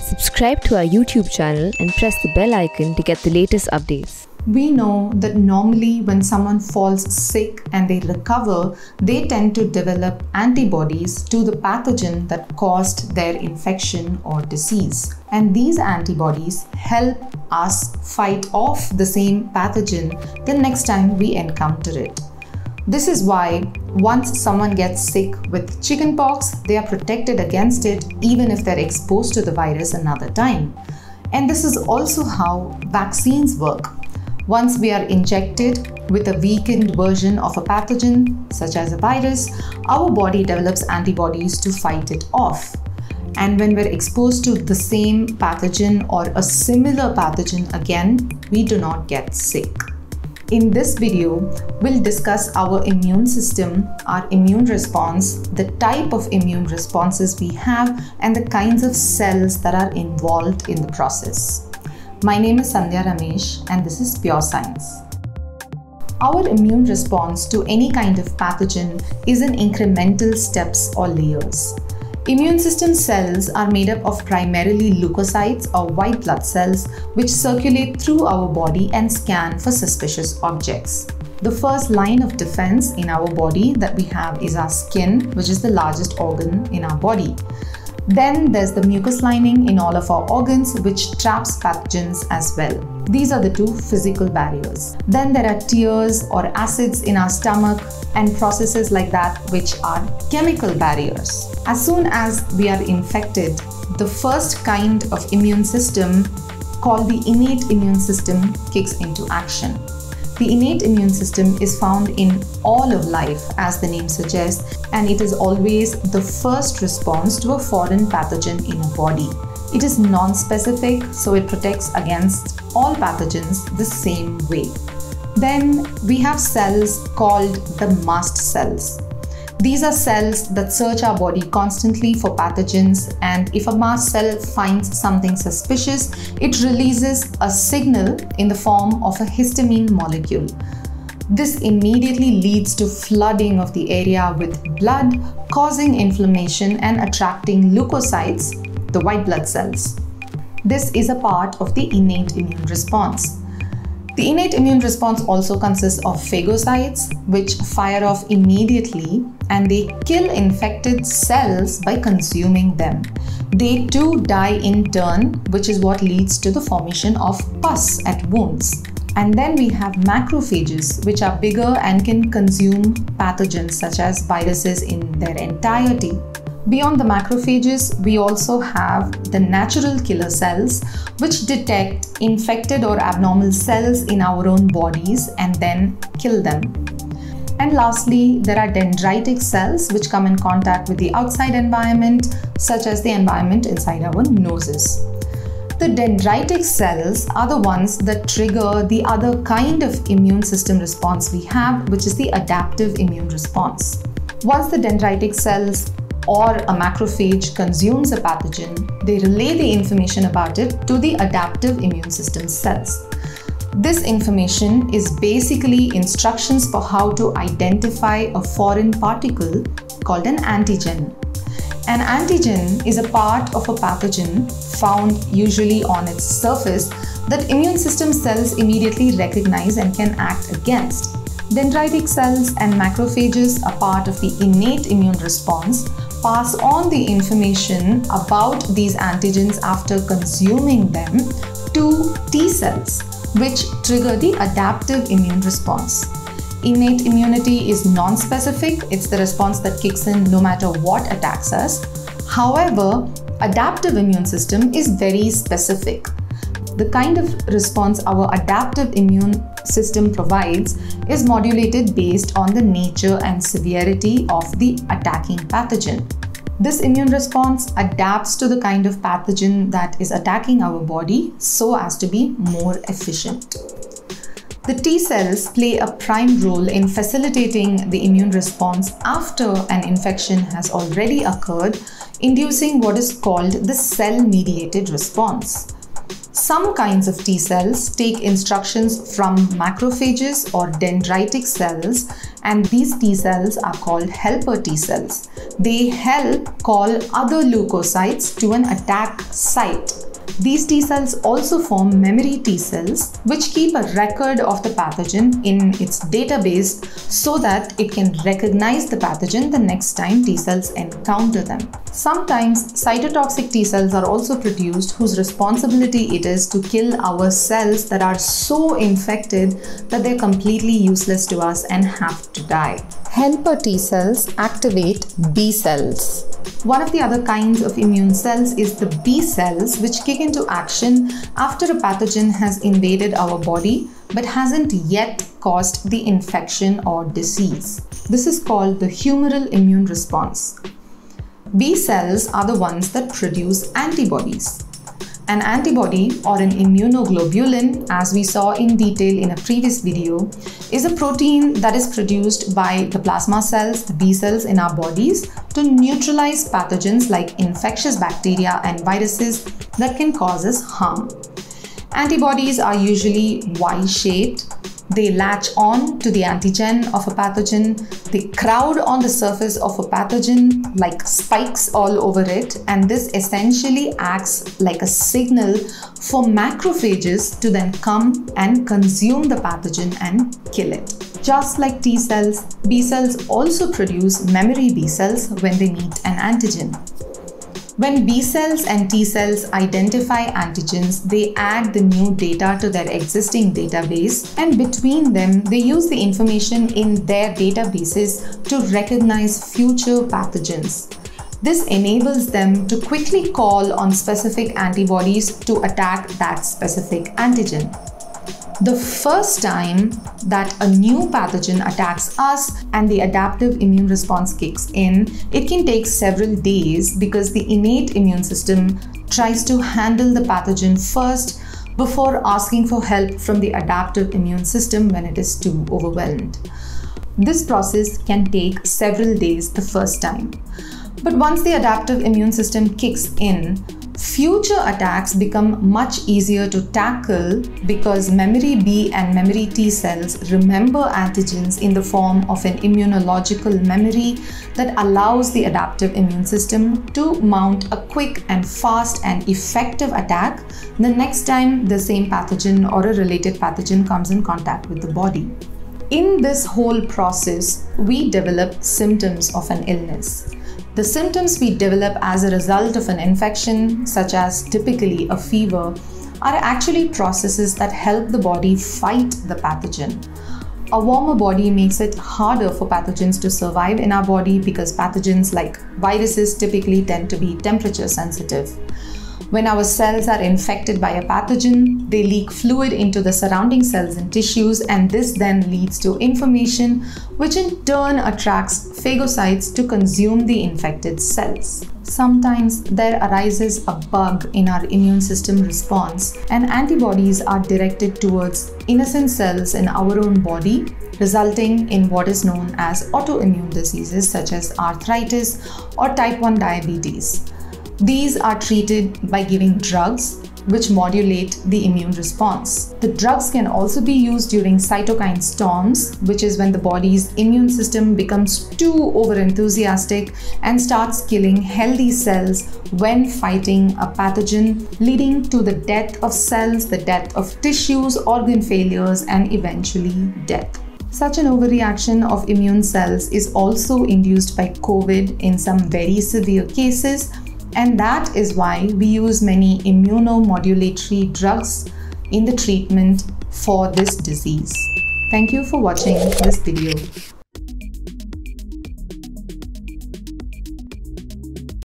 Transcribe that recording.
Subscribe to our YouTube channel and press the bell icon to get the latest updates. We know that normally when someone falls sick and they recover, they tend to develop antibodies to the pathogen that caused their infection or disease. And these antibodies help us fight off the same pathogen the next time we encounter it. This is why once someone gets sick with chickenpox, they are protected against it even if they're exposed to the virus another time. And this is also how vaccines work. Once we are injected with a weakened version of a pathogen, such as a virus, our body develops antibodies to fight it off. And when we're exposed to the same pathogen or a similar pathogen again, we do not get sick. In this video, we'll discuss our immune system, our immune response, the type of immune responses we have, and the kinds of cells that are involved in the process. My name is Sandhya Ramesh, and this is Pure Science. Our immune response to any kind of pathogen is in incremental steps or layers. Immune system cells are made up of primarily leukocytes or white blood cells which circulate through our body and scan for suspicious objects. The first line of defense in our body that we have is our skin, which is the largest organ in our body. Then there's the mucous lining in all of our organs, which traps pathogens as well. These are the two physical barriers. Then there are tears or acids in our stomach and processes like that, which are chemical barriers. As soon as we are infected, the first kind of immune system, called the innate immune system, kicks into action. The innate immune system is found in all of life, as the name suggests, and it is always the first response to a foreign pathogen in a body. It is non-specific, so it protects against all pathogens the same way. Then we have cells called the mast cells. These are cells that search our body constantly for pathogens, and if a mast cell finds something suspicious, it releases a signal in the form of a histamine molecule. This immediately leads to flooding of the area with blood, causing inflammation and attracting leukocytes, the white blood cells. This is a part of the innate immune response. The innate immune response also consists of phagocytes, which fire off immediately and they kill infected cells by consuming them. They too die in turn, which is what leads to the formation of pus at wounds. And then we have macrophages, which are bigger and can consume pathogens such as viruses in their entirety. Beyond the macrophages, we also have the natural killer cells, which detect infected or abnormal cells in our own bodies and then kill them. And lastly, there are dendritic cells which come in contact with the outside environment, such as the environment inside our noses. The dendritic cells are the ones that trigger the other kind of immune system response we have, which is the adaptive immune response. Once the dendritic cells or a macrophage consumes a pathogen, they relay the information about it to the adaptive immune system cells. This information is basically instructions for how to identify a foreign particle called an antigen. An antigen is a part of a pathogen found usually on its surface that immune system cells immediately recognize and can act against. Dendritic cells and macrophages, a part of the innate immune response, pass on the information about these antigens after consuming them to T cells, which trigger the adaptive immune response. Innate immunity is non-specific. It's the response that kicks in no matter what attacks us. However, adaptive immune system is very specific. The kind of response our adaptive immune system provides is modulated based on the nature and severity of the attacking pathogen. This immune response adapts to the kind of pathogen that is attacking our body so as to be more efficient. The T cells play a prime role in facilitating the immune response after an infection has already occurred, inducing what is called the cell-mediated response. Some kinds of T cells take instructions from macrophages or dendritic cells, and these T cells are called helper T cells. They help call other leukocytes to an attack site. These T cells also form memory T cells, which keep a record of the pathogen in its database so that it can recognize the pathogen the next time T cells encounter them. Sometimes cytotoxic T cells are also produced whose responsibility it is to kill our cells that are so infected that they're completely useless to us and have to die. Helper T cells activate B cells. One of the other kinds of immune cells is the B cells, which kick into action after a pathogen has invaded our body but hasn't yet caused the infection or disease. This is called the humoral immune response. B cells are the ones that produce antibodies. An antibody, or an immunoglobulin, as we saw in detail in a previous video, is a protein that is produced by the plasma cells, the B cells in our bodies, to neutralize pathogens like infectious bacteria and viruses that can cause us harm. Antibodies are usually Y-shaped. They latch on to the antigen of a pathogen, they crowd on the surface of a pathogen like spikes all over it, and this essentially acts like a signal for macrophages to then come and consume the pathogen and kill it. Just like T cells, B cells also produce memory B cells when they meet an antigen. When B cells and T cells identify antigens, they add the new data to their existing database, and between them, they use the information in their databases to recognize future pathogens. This enables them to quickly call on specific antibodies to attack that specific antigen. The first time that a new pathogen attacks us and the adaptive immune response kicks in, it can take several days because the innate immune system tries to handle the pathogen first before asking for help from the adaptive immune system when it is too overwhelmed. This process can take several days the first time. But once the adaptive immune system kicks in, future attacks become much easier to tackle because memory B and memory T cells remember antigens in the form of an immunological memory that allows the adaptive immune system to mount a quick and fast and effective attack the next time the same pathogen or a related pathogen comes in contact with the body. In this whole process, we develop symptoms of an illness. The symptoms we develop as a result of an infection, such as typically a fever, are actually processes that help the body fight the pathogen. A warmer body makes it harder for pathogens to survive in our body because pathogens like viruses typically tend to be temperature sensitive. When our cells are infected by a pathogen, they leak fluid into the surrounding cells and tissues, and this then leads to inflammation, which in turn attracts phagocytes to consume the infected cells. Sometimes there arises a bug in our immune system response, and antibodies are directed towards innocent cells in our own body, resulting in what is known as autoimmune diseases such as arthritis or type 1 diabetes. These are treated by giving drugs which modulate the immune response. The drugs can also be used during cytokine storms, which is when the body's immune system becomes too overenthusiastic and starts killing healthy cells when fighting a pathogen, leading to the death of cells, the death of tissues, organ failures, and eventually death. Such an overreaction of immune cells is also induced by COVID in some very severe cases, and that is why we use many immunomodulatory drugs in the treatment for this disease. Thank you for watching this video.